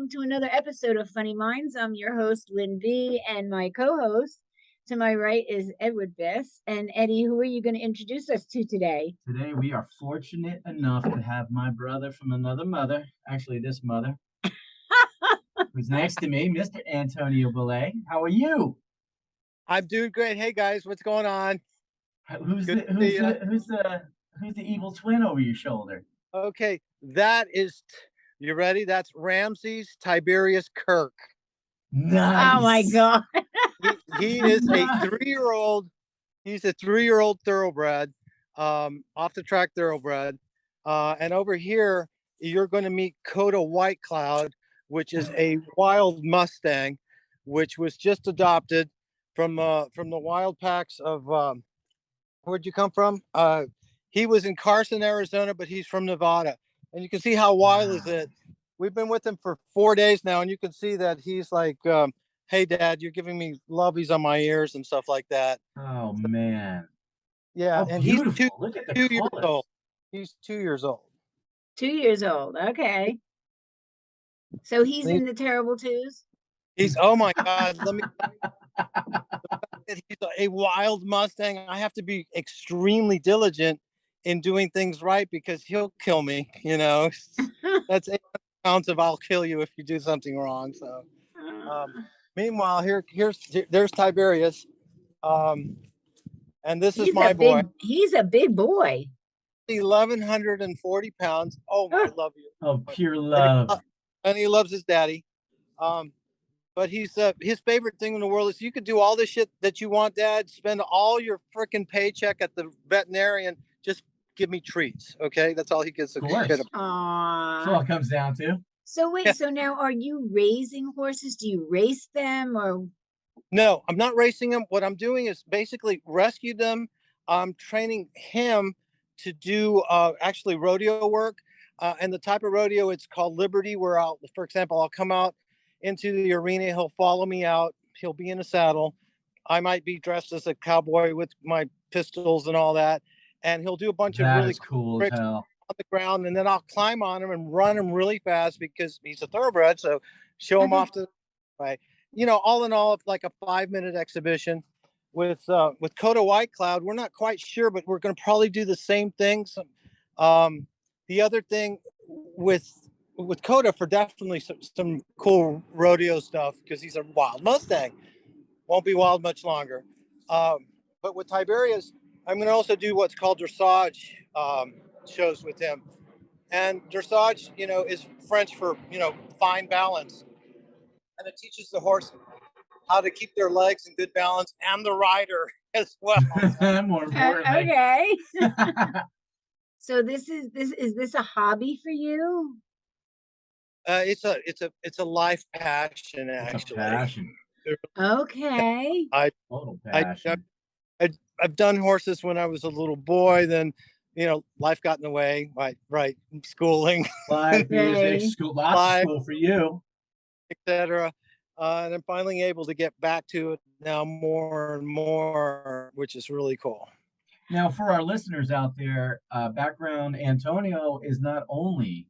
welcome to another episode of Funny Minds. I'm your host, Lynn B, and my co-host to my right is Edward Biss. And Eddie, who are you going to introduce us to today? Today we are fortunate enough to have my brother from another mother, actually this mother, who's next to me, Mr. Antonio Botel. How are you? I'm doing great. Hey guys, what's going on? Who's the evil twin over your shoulder? Okay, that is, you ready? That's Ramses Tiberius Kirk. Nice. Oh my God. He is a 3-year-old. He's a 3-year-old thoroughbred, off the track thoroughbred. And over here, you're going to meet Coda White Cloud, which is a wild Mustang, which was just adopted from the wild packs of, where'd you come from? He was in Carson, Arizona, but he's from Nevada. And you can see how wild is it. We've been with him for 4 days now, and you can see that he's like, hey, Dad, you're giving me loveys on my ears and stuff like that. Oh, man. Yeah, oh, and beautiful. he's Look at the 2 colors. years old. He's 2 years old. 2 years old. Okay. So he's in the terrible twos? He's, oh my God, let me. He's a wild Mustang. I have to be extremely diligent in doing things right because he'll kill me. You know, that's 8 pounds of I'll kill you if you do something wrong. So, meanwhile, there's Tiberius, and this is my boy. He's a big boy. 1,140 pounds. Oh, I love you. Oh, pure love. And he loves his daddy. But his favorite thing in the world is you could do all the shit that you want, Dad. Spend all your freaking paycheck at the veterinarian. Just give me treats, okay? That's all he gives a shit about. Aww. That's all it comes down to. So wait, so now are you raising horses? Do you race them or? No, I'm not racing them. What I'm doing is basically rescue them. I'm training him to do actually rodeo work. And the type of rodeo, it's called Liberty, where for example, I'll come out into the arena. He'll follow me out. He'll be in a saddle. I might be dressed as a cowboy with my pistols and all that. And he'll do a bunch of really cool tricks on the ground. And then I'll climb on him and run him really fast because he's a thoroughbred. So show him off to the right. You know, all in all, it's like a 5-minute exhibition. With Coda White Cloud, we're not quite sure, but we're going to probably do the same thing. The other thing with Coda for definitely some cool rodeo stuff because he's a wild Mustang. Won't be wild much longer. But with Tiberius, I'm going to also do what's called dressage shows with him. And dressage, you know, is French for, you know, fine balance. And it teaches the horse how to keep their legs in good balance and the rider as well. More importantly. Okay. So is this a hobby for you? It's a life passion, actually. It's a passion. Okay. Total passion. I've done horses when I was a little boy. Then, you know, life got in the way. Right, schooling, life, music, school, lots of school for you, etc. And I'm finally able to get back to it now more and more, which is really cool. Now, for our listeners out there, background, Antonio is not only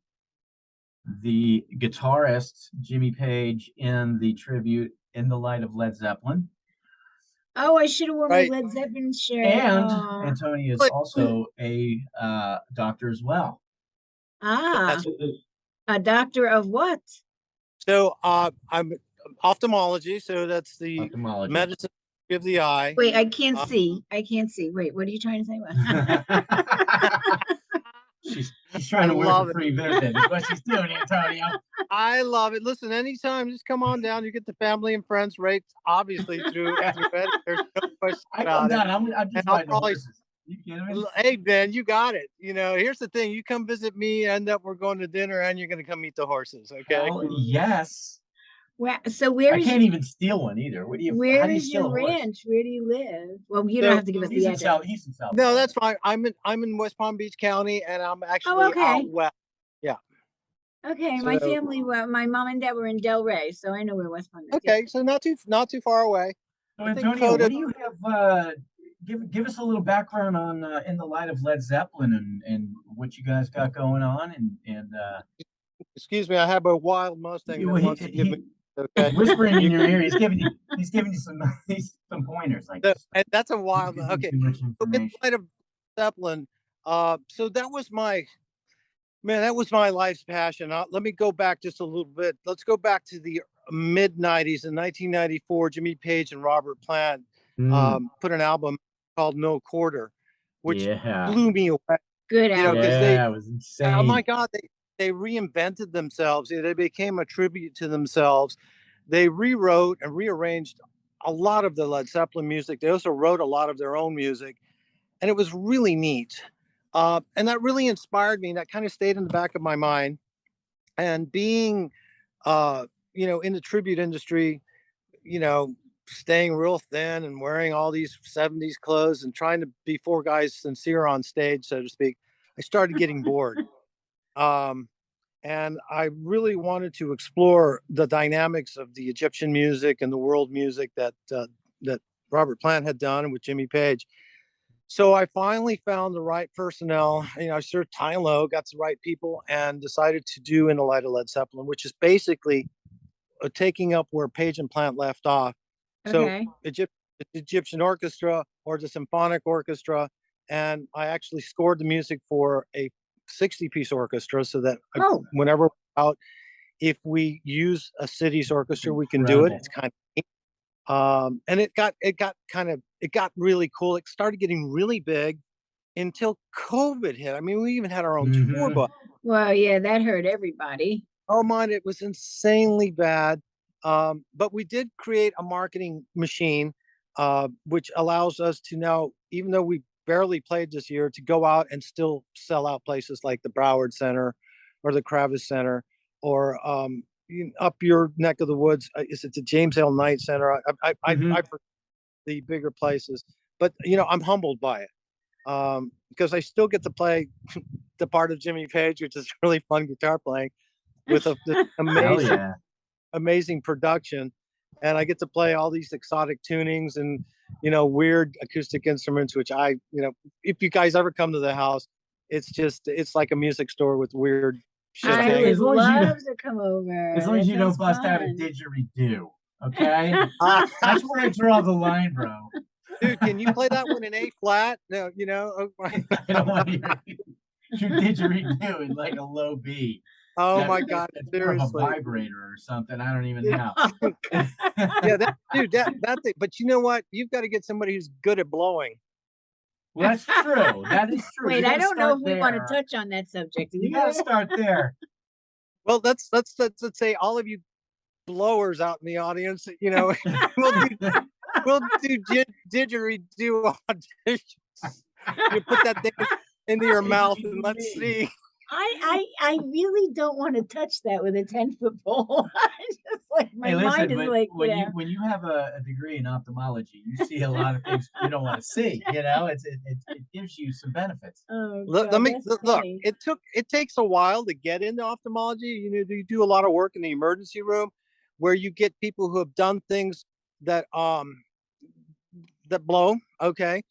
the guitarist Jimmy Page in the tribute In the Light of Led Zeppelin. Oh, I should have worn my Led Zeppelin shirt. And Antonio is also a doctor as well. A doctor of what? So I'm ophthalmology. So that's the medicine of the eye. Wait, I can't see. Wait, what are you trying to say? She's trying to work a free visit. That's what she's doing, Antonio. I love it. Listen, anytime, just come on down. You get the family and friends rates, obviously, through it. There's no question about it. I'm just riding horses. You kidding me? Hey, Ben, you got it. You know, here's the thing. You come visit me, we're going to dinner, and you're going to come meet the horses, okay? Oh, yes. Well, so I can't even steal one either. Where is your ranch? Where do you live? Well, you don't have to give us the address. He's in South. No, that's fine. I'm in West Palm Beach County, and I'm actually out west. Yeah. Okay, my family, my mom and dad were in Delray, so I know where West Palm is. Okay, so not too far away. So Antonio, what do you have? Give us a little background on In the Light of Led Zeppelin and what you guys got going on and Excuse me, I have a wild Mustang that wants to give me. Okay, whispering in your ear. He's giving you some pointers. Like, and that's a wild. don't give Okay, me too much so in information. light of Zeppelin, so that was my man. That was my life's passion. Let me go back just a little bit. Let's go back to the mid '90s. In 1994, Jimmy Page and Robert Plant put an album called No Quarter, which Yeah. blew me away. Good You know, album. because Yeah, it was insane. oh my God, they reinvented themselves. They became a tribute to themselves. They rewrote and rearranged a lot of the Led Zeppelin music. They also wrote a lot of their own music, and it was really neat. And that really inspired me. And that kind of stayed in the back of my mind. And being, in the tribute industry, you know, staying real thin and wearing all these 70s clothes and trying to be four guys sincere on stage, so to speak, I started getting bored. And I really wanted to explore the dynamics of the Egyptian music and the world music that Robert Plant had done with Jimmy Page. So I finally found the right personnel. I searched high and low, got the right people, and decided to do In the Light of Led Zeppelin, which is basically taking up where Page and Plant left off. So Okay. Egyptian orchestra or the symphonic orchestra, and I actually scored the music for a 60-piece orchestra, so that whenever we're out, if we use a city's orchestra, we can do it. It's kind of neat. And it got really cool. It started getting really big until COVID hit. I mean, we even had our own tour bus. Well, yeah, that hurt everybody. Oh man, it was insanely bad. But we did create a marketing machine, which allows us to now, even though we barely played this year, to go out and still sell out places like the Broward Center or the Kravis Center, or up your neck of the woods. Is it the James Hale Knight Center? I prefer the bigger places, but I'm humbled by it, because I still get to play the part of Jimmy Page, which is really fun guitar playing with this amazing production, and I get to play all these exotic tunings and weird acoustic instruments, which if you guys ever come to the house, it's like a music store with weird shit. I would love to come over. As long as you don't bust out a didgeridoo, okay? That's where I draw the line, bro. Dude, can you play that one in A flat? No, I don't want to hear your didgeridoo in like a low B. Oh my God! It's seriously, more of a vibrator or something. I don't even know. Yeah, that's it. But you know what? You've got to get somebody who's good at blowing. Well, that's true. That is true. Wait, I don't know if we want to touch on that subject. You got to start there. Well, let's say all of you blowers out in the audience, we'll do didgeridoo auditions. You put that thing into your mouth and let's see. I really don't want to touch that with a 10-foot pole. Just like my mind is like, when you have a degree in ophthalmology, you see a lot of things you don't want to see. It gives you some benefits. Oh, look. It takes a while to get into ophthalmology. You do a lot of work in the emergency room, where you get people who have done things that blow. Okay.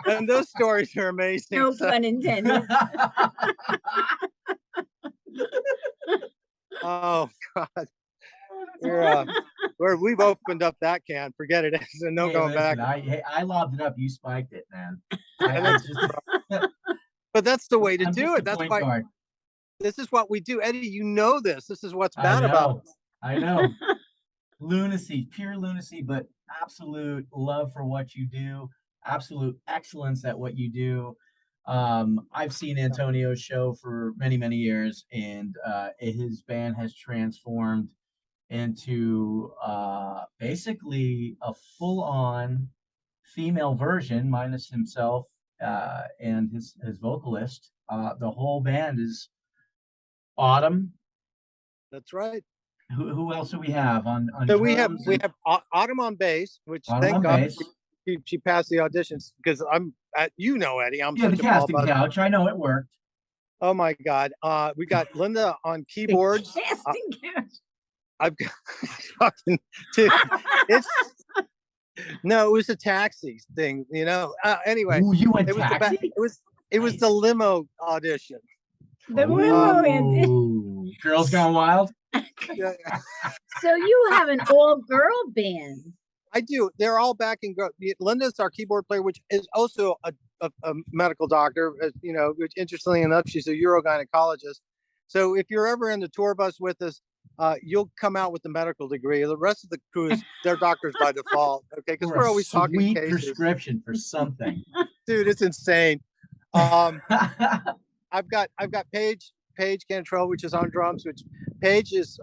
And those stories are amazing. No pun intended. Oh God, we've opened up that can. Forget it. There's no going back. I lobbed it up. You spiked it, man. But that's the way to do it. That's why. This is what we do, Eddie. This is what's bad about it. I know. Lunacy, pure lunacy, but absolute love for what you do, absolute excellence at what you do. I've seen Antonio's show for many, many years, and his band has transformed into basically a full-on female version, minus himself and his vocalist. The whole band is Autumn. That's right. Who else do we have on? So we have Autumn on bass, which thank God she passed the auditions, because I'm Eddie. I'm the casting couch. I know it worked. Oh my God. We got Linda on keyboards. Casting couch. I've got fucking dude. It was a taxi thing, Anyway, Ooh, you went taxi? It was it was the limo audition. The limo and Ooh, Girls Gone Wild. Yeah, so you have an all-girl band. I do. They're all backing. Linda's our keyboard player, which is also a medical doctor. You know, which interestingly enough, she's a urogynecologist. So if you're ever in the tour bus with us, you'll come out with the medical degree. The rest of the crew is they're doctors by default. Okay, because we're always talking sweet cases. prescription for something. Dude, it's insane. I've got Paige Cantrell, which is on drums, which Paige is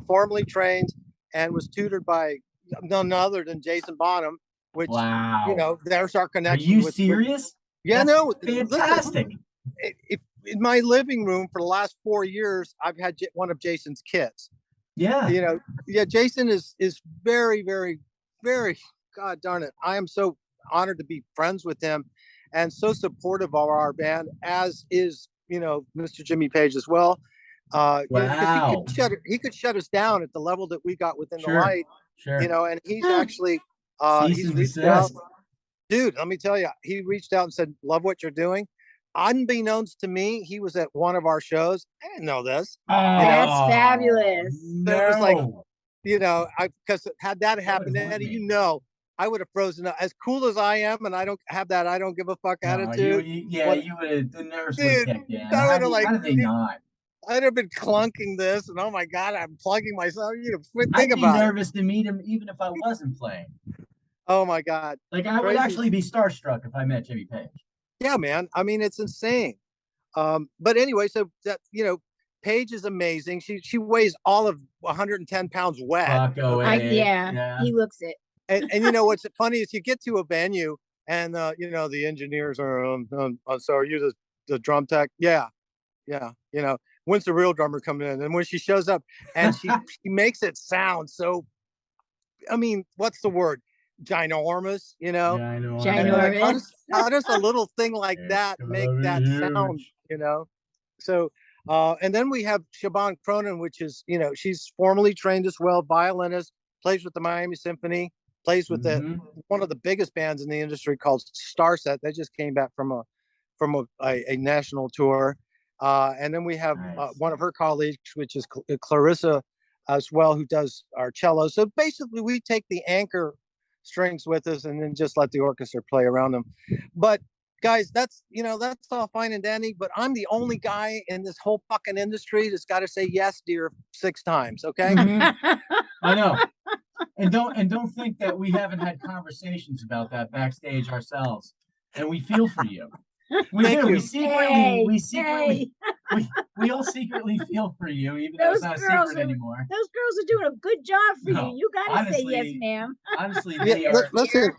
formally trained and was tutored by none other than Jason Bonham, which Wow. there's our Are connection. you serious? Yeah, That's no, fantastic. Listen, in my living room for the last 4 years, I've had one of Jason's kids. Yeah. Jason is very, very, very, God darn it. I am so honored to be friends with him and so supportive of our band, as is, Mr. Jimmy Page as well. Wow. He could shut us down at the level that we got within the Sure. light, Sure. and he's actually, Cease he's and reached desist. out. Dude, let me tell you, he reached out and said, love what you're doing. Unbeknownst to me, he was at one of our shows. I didn't know this. That's fabulous. So it was like, No. because had that happened, Eddie, I would have frozen up. As cool as I am, and I don't have that I don't give a fuck attitude. You would have, the nerves would Dude, kick in. I would have How did they not? I'd have been clunking this, and oh my God, I'm plugging myself. Think I'd be about it. nervous to meet him even if I wasn't playing. Oh my God. Like I would actually be starstruck if I met Jimmy Page. Yeah, man. I mean, it's insane. But anyway, so that Paige is amazing. She weighs all of 110 pounds wet. Yeah, he looks it. And what's funny is you get to a venue and the engineers are so are you the drum tech? Yeah. When's the real drummer coming in? And when she shows up and she makes it sound so, I mean, what's the word? Ginormous, Ginormous. Like, how does a little thing like that make that sound, So and then we have Siobhan Cronin, which is she's formally trained as well, violinist, plays with the Miami Symphony, plays with one of the biggest bands in the industry called Starset. They just came back from a national tour. And then we have one of her colleagues, which is Clarissa as well, who does our cello. So basically we take the anchor strings with us and then just let the orchestra play around them. But guys, that's all fine and dandy, but I'm the only guy in this whole fucking industry that's got to say yes, dear, 6 times. Okay. I know. And don't think that we haven't had conversations about that backstage ourselves. And we feel for you. We do. We all secretly feel for you, even though it's not a secret anymore. Those girls are doing a good job for you. You gotta say yes, ma'am. Honestly, listen,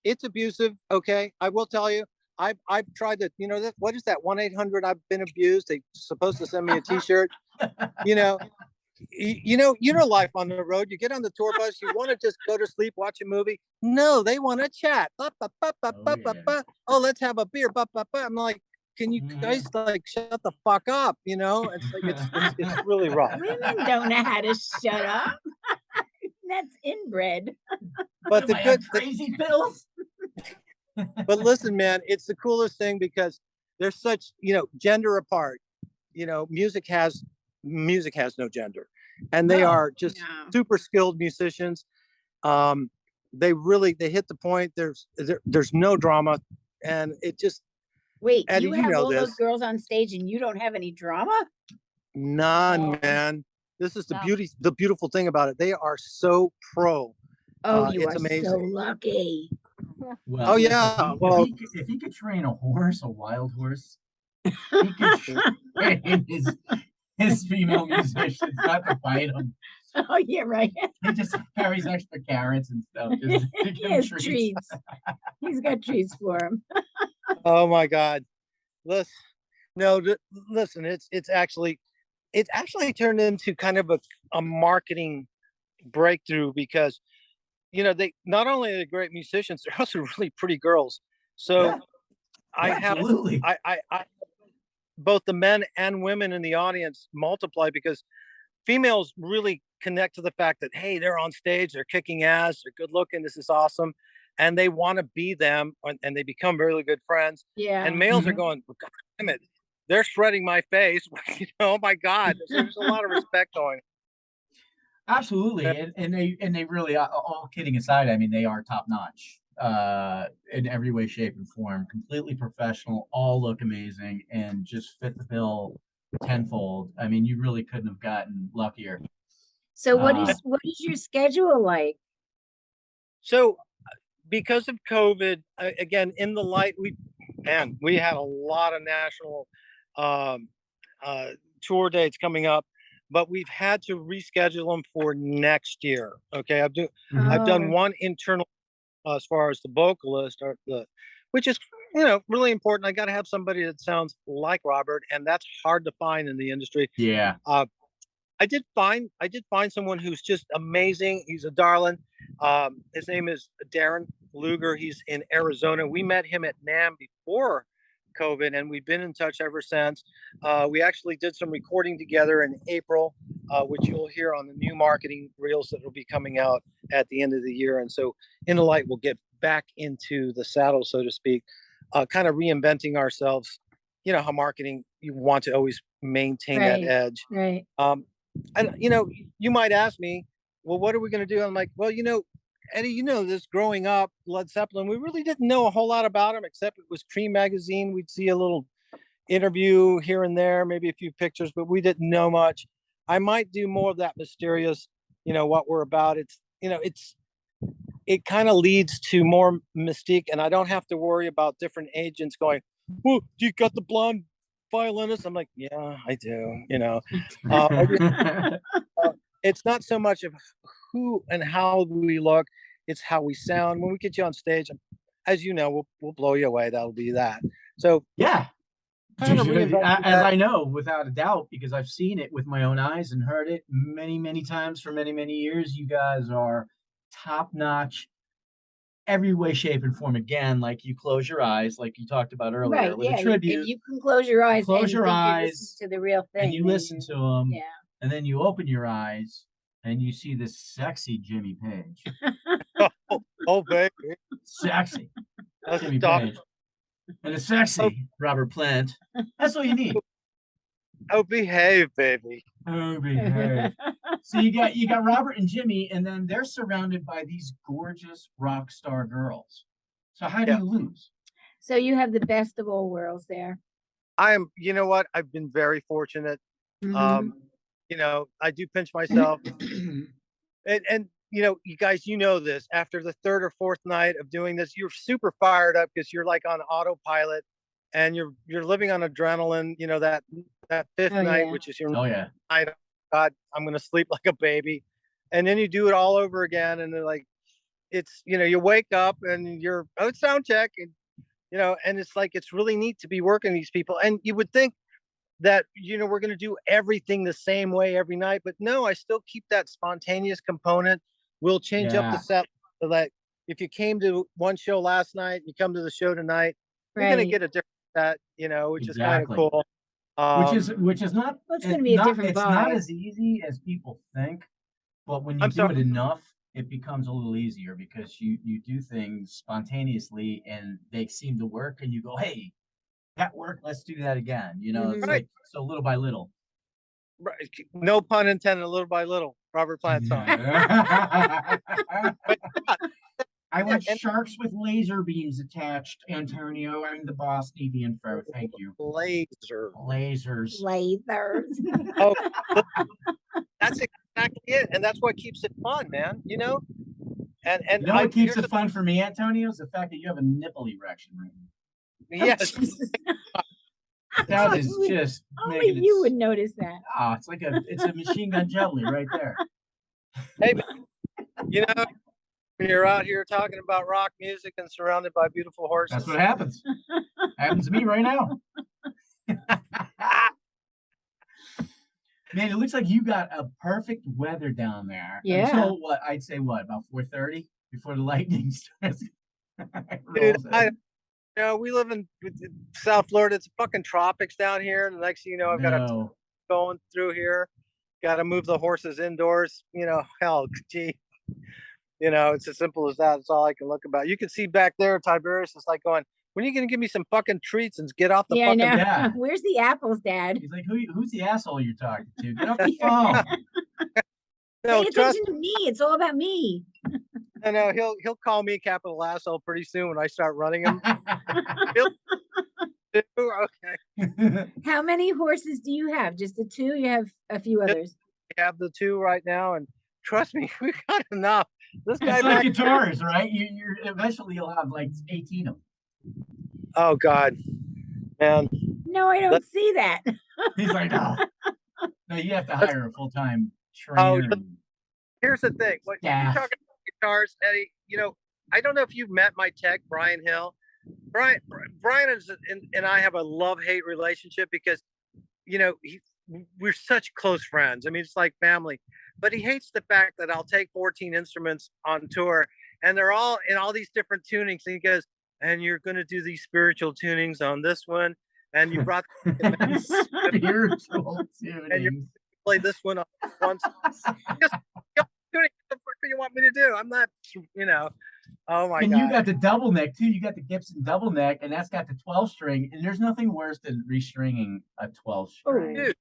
it's abusive. Okay, I will tell you. I've tried to, what is that 1-800 I've been abused? They're supposed to send me a T-shirt. Life on the road. You get on the tour bus, you want to just go to sleep, watch a movie. No, they want to chat. Oh, let's have a beer. I'm like, can you guys shut the fuck up? It's like it's really rough. Women don't know how to shut up. That's inbred. But the crazy pills. But listen, man, it's the coolest thing because they're such gender apart. Music has no gender, and they are just super skilled musicians. They hit the point. There's no drama, and it just wait. Eddie, you have all those girls on stage, and you don't have any drama? None, man. This is the beautiful thing about it. They are so pro. Oh, you are amazing. So lucky. Well, yeah. If he could train a wild horse, he could train his female musicians not to fight them. Oh, yeah, right. He just carries extra carrots and stuff. He has treats. He's got treats for him. Oh my God. Listen, it's actually turned into kind of a marketing breakthrough because they not only are they great musicians, they're also really pretty girls. So absolutely. I both the men and women in the audience multiply because females really connect to the fact that, hey, they're on stage, they're kicking ass, they're good looking, this is awesome. and they want to be them, and they become really good friends. Yeah. And males are going, God damn it, they're shredding my face. Oh my God, there's a lot of respect going. Absolutely, and they really are, all kidding aside, I mean, they are top notch in every way, shape, and form. Completely professional, all look amazing, and just fit the bill tenfold. I mean, you really couldn't have gotten luckier. So what is your schedule like? So because of COVID, again, in the light, we had a lot of national um, tour dates coming up, but we've had to reschedule them for next year. Okay, I've done one internal as far as the vocalist, or which is really important. I got to have somebody that sounds like Robert, and that's hard to find in the industry. Yeah. I did find someone who's just amazing. He's a darling. His name is Darren Luger. He's in Arizona. We met him at NAMM before COVID, and we've been in touch ever since. We actually did some recording together in April, which you'll hear on the new marketing reels that will be coming out at the end of the year. And so In the Light will get back into the saddle, so to speak, kind of reinventing ourselves. You know how marketing, you want to always maintain that edge. Right. And you might ask me, well, what are we going to do? I'm like, well, Eddie, this growing up, Led Zeppelin, we really didn't know a whole lot about them, except it was Cream magazine. We'd see a little interview here and there, maybe a few pictures, but we didn't know much. I might do more of that mysterious, what we're about. It kind of leads to more mystique, and I don't have to worry about different agents going, "Well, do you got the blonde violinist?" I'm like, yeah, I do. It's not so much of who and how we look, it's how we sound. When we get you on stage, as you know, we'll blow you away. That'll be that. So yeah, kind of as I know without a doubt, because I've seen it with my own eyes and heard it many, many times for many, many years. You guys are top notch, every way, shape, and form. Again, like, you close your eyes, like you talked about earlier, Right, with yeah, a tribute. if you can close your eyes, Close your and think you're eyes, listening to the real thing, and you listen to them, yeah. and then you open your eyes and you see this sexy Jimmy Page. oh baby, Sexy Jimmy Stop. Page, and a sexy Robert Plant. That's all you need. Oh, behave, baby. Oh, behave. So you got Robert and Jimmy, and then they're surrounded by these gorgeous rock star girls. So how do you lose? So you have the best of all worlds there. You know what? I've been very fortunate. I do pinch myself. and you guys, this, after the third or fourth night of doing this, you're super fired up because you're like on autopilot, and you're living on adrenaline. That fifth night, which is your night. God, I'm gonna sleep like a baby. And then you do it all over again, and they're like, it's you wake up and you're sound check, and and it's like, it's really neat to be working these people. And you would think that we're going to do everything the same way every night, but no, I still keep that spontaneous component. We'll change up the set, so that if you came to one show last night, you come to the show tonight, you're going to get a different set, which is kind of cool. Which is not, it's going to be a different it's vibe. not as easy as people think, but when you do it enough, it becomes a little easier, because you do things spontaneously and they seem to work, and you go, hey, that worked, let's do that again. It's like, so little by little. Right. No pun intended, little by little. Robert Plant song. I want sharks with laser beams attached, Antonio. I'm the boss, need the info. Thank you. Lasers. Oh, that's exactly it. And that's what keeps it fun, man. And what keeps it fun for me, Antonio, is the fact that you have a nipple erection right now. Yes. That is just only you would notice that. Oh, it's a machine gun jelly right there. Hey, when you're out here talking about rock music and surrounded by beautiful horses, that's what happens. Happens to me right now. Man, it looks like you got a perfect weather down there. Yeah. Until I'd say about 4:30 before the lightning starts. Dude, we live in South Florida. It's fucking tropics down here. And the next thing you know, I've got a going through here. Got to move the horses indoors. Hell, gee. You know, it's as simple as that. It's all I can look about. You can see back there, Tiberius is like going, when are you going to give me some fucking treats and get off the Yeah, I fucking... know. Yeah. Where's the apples, Dad? He's like, who's the asshole you're talking to? Get off the phone. No, Pay trust attention to me. It's all about me. no, he'll call me capital asshole pretty soon when I start running him. He'll do, okay. How many horses do you have? Just the two? You have a few others. We have the two right now, and trust me, we got enough. This guy It's like back... guitars, right? You're eventually you'll have like 18 of them. Oh God, man. No, I don't see that. He's like, no. No, you have to hire a full-time Oh, trainer. and- here's the thing. When you're Staff. talking about guitars, Eddie, you know, I don't know if you've met my tech, Brian Hill. Brian and I have a love-hate relationship because, you know, we're such close friends. I mean, it's like family. But he hates the fact that I'll take 14 instruments on tour and they're all in all these different tunings. And he goes, and you're going to do these spiritual tunings on this one. And you brought Spiritual and tuning. play this one on once. Just, what the fuck do you want me to do? I'm not, you know. Oh my And God. you got the double neck too. You got the Gibson double neck, and that's got the 12 string. And there's nothing worse than restringing a 12 string. Dude,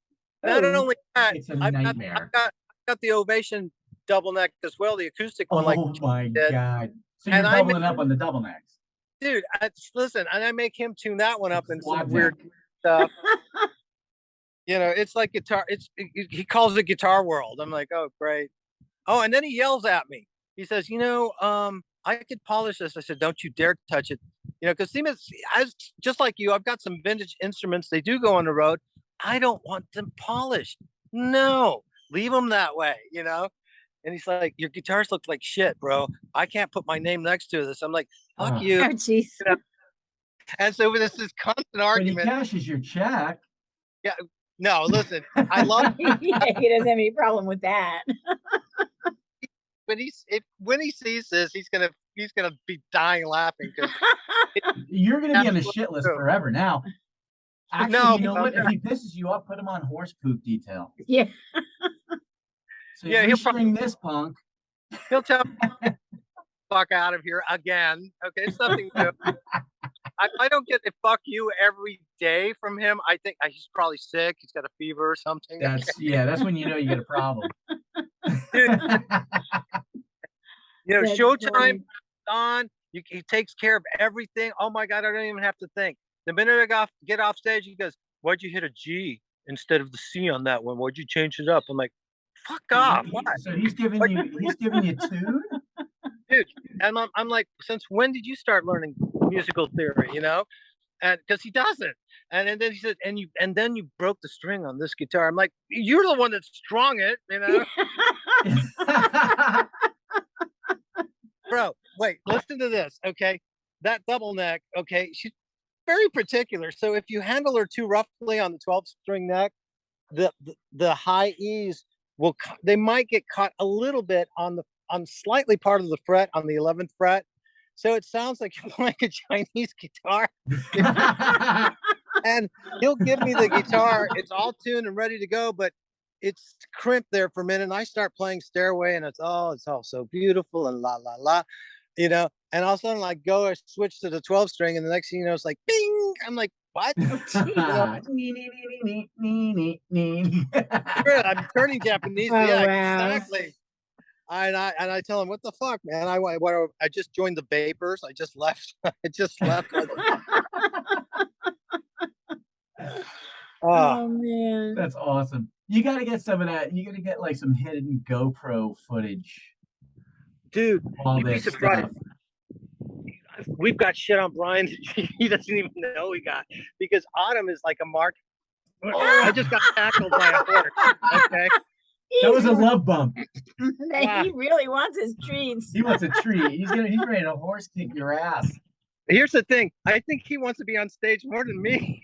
not Oh. only that, It's a I've nightmare. got the Ovation double neck as well, the acoustic one. Oh Like, my did. God. So And you're I doubling up on the double necks. dude, listen, and I make him tune that one up and some Quad weird neck. stuff. You know, it's like guitar. He calls it Guitar World. I'm like, oh great. Oh, and then he yells at me. He says, you know, I could polish this. I said, don't you dare touch it. You know, because just like you, I've got some vintage instruments. They do go on the road. I don't want them polished. No, leave them that way. You know. And he's like, your guitars look like shit, bro. I can't put my name next to this. I'm like, fuck Oh. you. Oh, jeez. You know? And so this is constant But he argument. cashes your check. No, listen, I love Yeah, he doesn't have any problem with that. when he sees this, he's gonna be dying laughing because You're going to be on the Absolutely shit list true. forever now. Actually, No, you know but what? If he pisses you off, put him on horse poop detail. Yeah. So Yeah, you he'll restring this punk. he'll tell me, fuck out of here again. Okay, it's nothing new. I don't get a fuck you every day from him. I think he's probably sick. He's got a fever or something. That's when you know you got a problem. Dude, you know, That's Showtime funny. on. He takes care of everything. Oh my God, I don't even have to think. The minute I get off stage, he goes, "Why'd you hit a G instead of the C on that one? Why'd you change it up?" I'm like, "Fuck off!" What? So he's giving you tune? Dude, and I'm like, since when did you start learning musical theory? You know, and because he doesn't, and then he said, and then you broke the string on this guitar. I'm like, you're the one that strung it, you know, bro. Wait, listen to this, okay? That double neck, okay? She's very particular. So if you handle her too roughly on the 12-string neck, the high E's they might get caught a little bit on slightly part of the fret on the 11th fret. So it sounds like you're playing a Chinese guitar. And he'll give me the guitar. It's all tuned and ready to go, but it's crimped there for a minute. And I start playing Stairway and it's all so beautiful and la, la, la, you know, and all of a sudden I switch to the 12-string and the next thing you know, it's like, bing. I'm like, what? I'm turning Japanese. Oh, Yeah, wow. exactly. And I tell him, what the fuck, man? I just joined the Vapors. I just left. I just left. Oh man. That's awesome. You got to get some of that. You got to get like some hidden GoPro footage. Dude, All you'd be this surprised. stuff. We've got shit on Brian. He doesn't even know we got, because Autumn is like a mark. I just got tackled by a horse. Okay. That was a love bump. He really wants his treats. He wants a treat. He's ready to horse kick your ass. Here's the thing. I think he wants to be on stage more than me.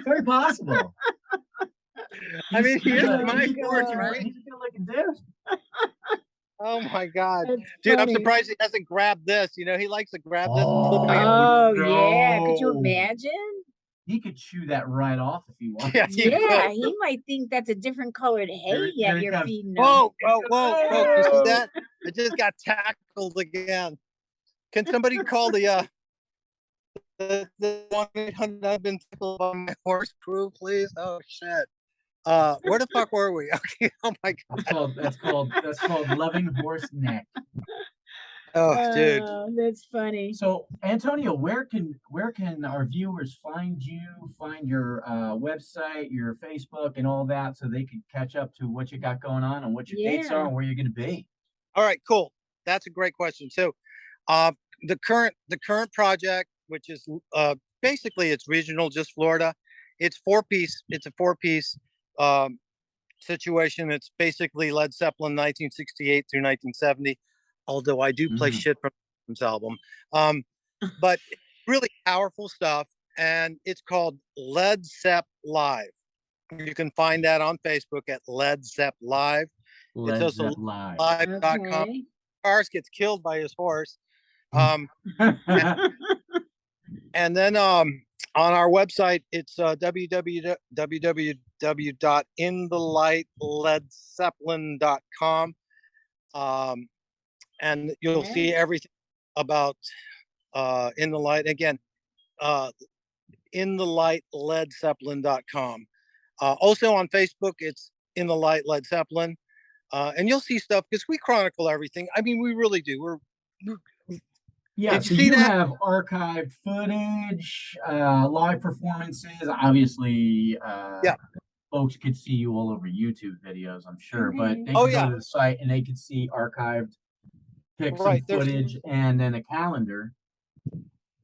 Very possible. I mean, he is Oh, my God. horse, right? He's a good looking dude. Oh my God. That's Dude, I'm funny. surprised he hasn't grabbed this. You know, he likes to grab this. Oh. And flip it. Oh yeah. Could you No. imagine? he could chew that right off if he wanted. Yeah, you Yeah, could. he might think that's a different colored hay There that he you're comes. feeding him. Whoa, whoa, whoa, whoa! You see Oh! that? I just got tackled again. Can somebody call the 1-800 I've been tickled by my horse crew, please? Oh shit. Where the fuck were we? Okay. Oh my god. That's called loving horse neck. Oh, dude. That's funny. So Antonio, where can our viewers find you, find your website, your Facebook, and all that, so they can catch up to what you got going on and what your dates are and where you're going to be? All right, cool. That's a great question. So, the current project, which is basically it's regional, just Florida. It's four-piece. It's a four-piece situation. It's basically Led Zeppelin 1968 through 1970. Although I do play shit from this album, but it's really powerful stuff, and it's called Led Zepp Live. You can find that on Facebook at Led Zepp Live. It's also live.com. Okay. Guitarist gets killed by his horse. And then on our website, it's www.inthelightledzeppelin.com. And you'll see everything about In the Light. Again, inthelightledzeppelin.com. Also on Facebook, it's In the Light Led Zeppelin. And you'll see stuff because we chronicle everything. I mean, we really do. Yeah, so you have archived footage, live performances. Obviously, folks could see you all over YouTube videos, I'm sure, but they can go to the site and they can see archived pics and footage, and then a calendar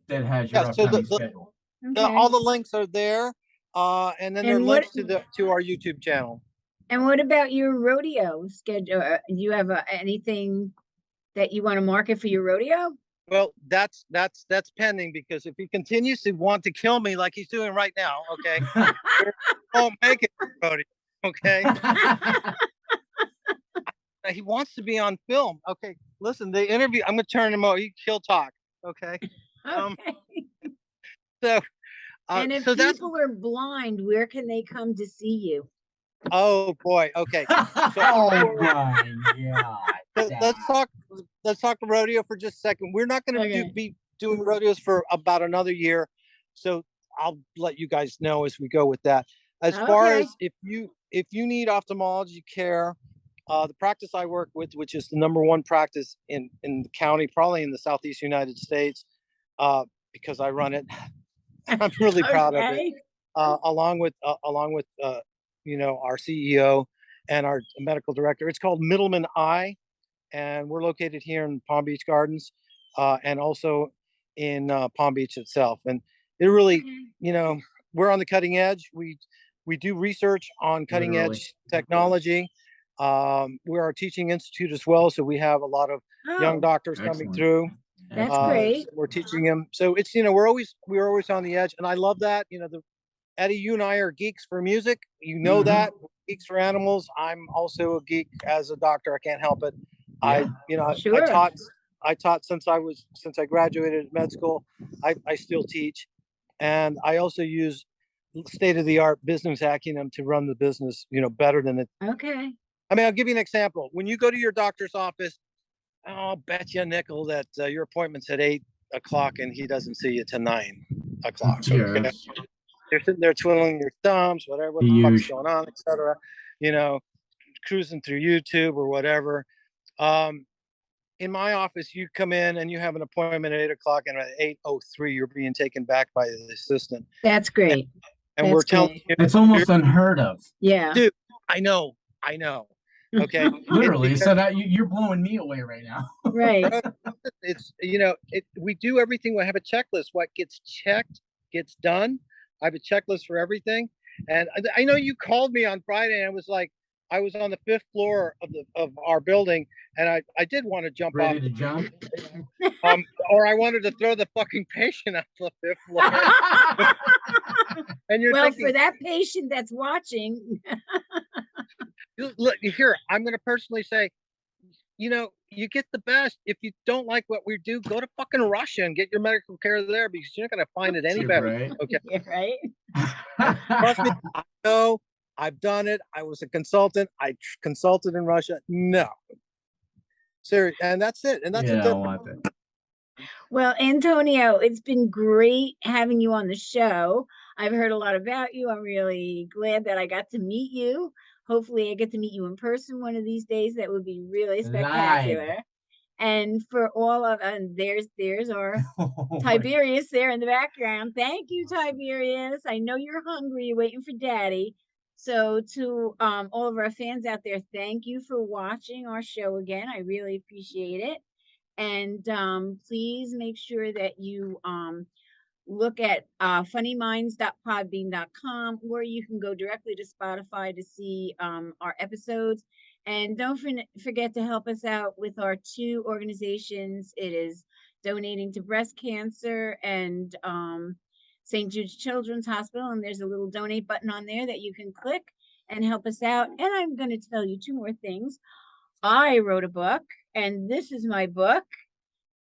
that has your upcoming schedule. All the links are there, and then there are links to our YouTube channel. And what about your rodeo schedule? Do you have anything that you want to market for your rodeo? Well, that's pending, because if he continues to want to kill me like he's doing right now, okay, won't make it rodeo, okay. He wants to be on film. Okay, listen, the interview, I'm gonna turn him over. He'll talk. Okay. So and if people are blind, where can they come to see you? Oh boy. Okay. Oh my god. Let's talk rodeo for just a second. We're not going to be doing rodeos for about another year, so I'll let you guys know as we go with that. As far as if you need ophthalmology care, the practice I work with, which is the #1 practice in the county, probably in the Southeast United States, because I run it. I'm really proud of it. Along with you know, our CEO and our medical director. It's called Middleman Eye, and we're located here in Palm Beach Gardens, and also in Palm Beach itself. And it really, you know, we're on the cutting edge. We do research on cutting edge technology. We're a teaching institute as well, so we have a lot of young doctors coming through. That's great. We're teaching them, so it's, you know, we're always on the edge, and I love that. You know, Eddie, you and I are geeks for music. You know that. We're geeks for animals. I'm also a geek as a doctor. I can't help it. I taught since I graduated med school. I still teach, and I also use state-of-the-art business acumen to run the business, you know, better than it. Okay. I mean, I'll give you an example. When you go to your doctor's office, I'll bet you a nickel that your appointment's at 8 o'clock and he doesn't see you till 9 o'clock. Okay? You're sitting there twiddling your thumbs, what the fuck's going on, etc. You know, cruising through YouTube or whatever. In my office, you come in and you have an appointment at 8 o'clock, and at 8:03, you're being taken back by the assistant. That's great. And we're telling you, it's almost unheard of. Yeah, dude. I know. Okay, literally. So that you're blowing me away right now. Right. It's, you know, we do everything. We have a checklist. What gets checked gets done. I have a checklist for everything. And I know you called me on Friday, and I was like, I was on the 5th floor of our building, and I did want to jump Ready off. to jump? Or I wanted to throw the fucking patient off the 5th floor. And you're thinking, for that patient that's watching. look here, I'm going to personally say, you get the best. If you don't like what we do, go to fucking Russia and get your medical care there, because you're not going to find it any better. Right. Okay. Yeah, right. Trust me, I know. I've done it. I was a consultant. I consulted in Russia. No. Seriously. And that's it. And that's Yeah, I a don't difference. want that. Well, Antonio, it's been great having you on the show. I've heard a lot about you. I'm really glad that I got to meet you. Hopefully, I get to meet you in person one of these days. That would be really spectacular. And for all of, and there's our Oh my- Tiberius there in the background. Thank you, Tiberius. I know you're hungry. You're waiting for Daddy. So to all of our fans out there, thank you for watching our show again. I really appreciate it. And please make sure that you look at funnyminds.podbean.com, or you can go directly to Spotify to see our episodes. And don't forget to help us out with our 2 organizations. It is donating to breast cancer and St. Jude's Children's Hospital. And there's a little donate button on there that you can click and help us out. And I'm going to tell you 2 more things. I wrote a book, and this is my book.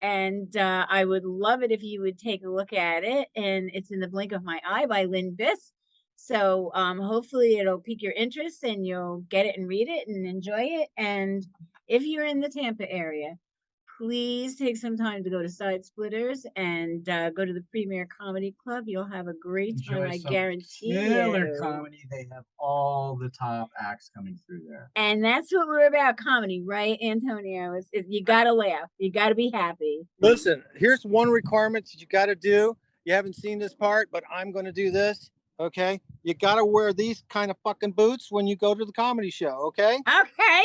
And I would love it if you would take a look at it. And it's In the Blink of My Eye by Lynn Biss. So hopefully it'll pique your interest and you'll get it and read it and enjoy it. And if you're in the Tampa area, please take some time to go to Side Splitters and go to the Premier Comedy Club. You'll have a great time, Enjoy I some guarantee killer you. comedy. They have all the top acts coming through there. And that's what we're about, comedy, right, Antonio? Is you gotta laugh, you gotta be happy. Listen, here's one requirement that you got to do. You haven't seen this part, but I'm going to do this. Okay. You got to wear these kind of fucking boots when you go to the comedy show. Okay. Okay.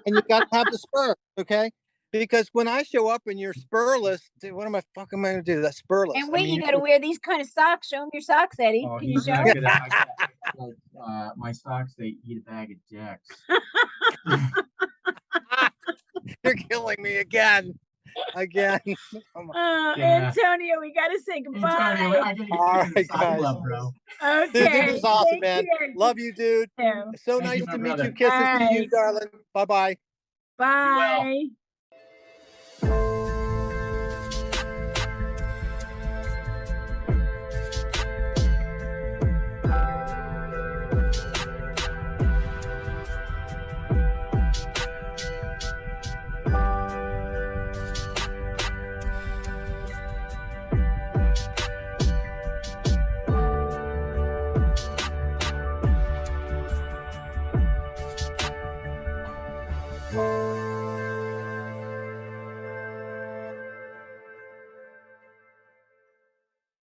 And you got to have the spur. Okay. Because when I show up and you're spurless, what am I fucking going to do? That's spurless. And wait, you gotta wear these kind of socks. Show them your socks, Eddie. Oh, Can you he's show not them? good at my socks. They eat a bag of dicks. You're killing me again. Again. Yeah. Antonio, we gotta say goodbye. Antonio, I gotta get All back to the right, sock guys. club, bro. Okay. Dude, this is awesome, take man. care. Love you, dude. You too. So Thank you, nice my to meet brother. you. Kisses to you, Bye. darling. Bye-bye. Bye.